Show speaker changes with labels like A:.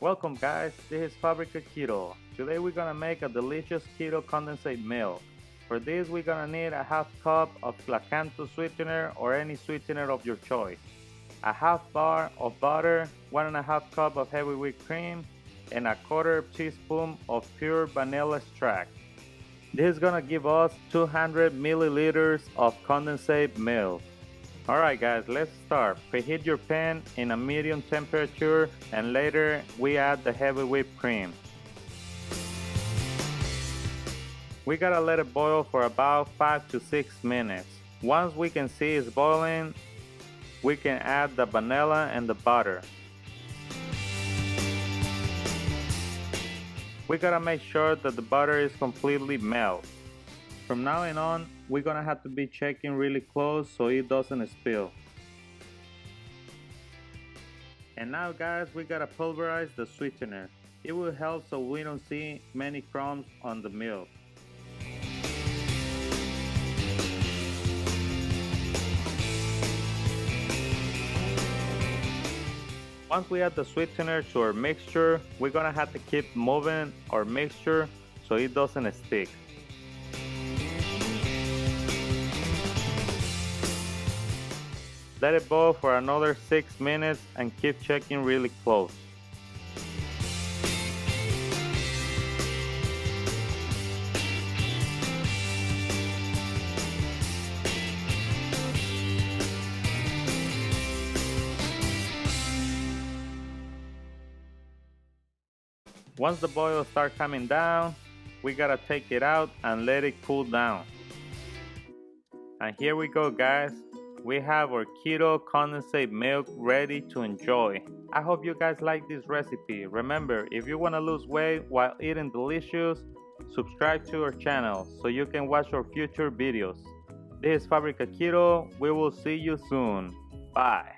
A: Welcome guys, this is Fabrica Keto. Today we're gonna make a delicious keto condensate milk. For this we're gonna need a half cup of LAKANTO sweetener or any sweetener of your choice, a half bar of butter, 1.5 cup of heavy whipped cream, and a quarter teaspoon of pure vanilla extract. This is gonna give us 200 milliliters of condensate milk. Alright guys, let's start. Preheat your pan in a medium temperature and later we add the heavy whipped cream. We gotta let it boil for about 5 to 6 minutes. Once we can see it's boiling, we can add the vanilla and the butter. We gotta make sure that the butter is completely melted. From now on, we're gonna have to be checking really close so it doesn't spill. And now guys, we gotta pulverize the sweetener. It will help so we don't see many crumbs on the milk. Once we add the sweetener to our mixture, we're gonna have to keep moving our mixture so it doesn't stick. Let it boil for another 6 minutes and keep checking really close. Once the boil starts coming down, we gotta take it out and let it cool down. And here we go guys. We have our keto condensate milk ready to enjoy. I hope you guys like this recipe. Remember, if you want to lose weight while eating delicious, subscribe to our channel so you can watch our future videos. This is Fabrica Keto. We will see you soon. Bye.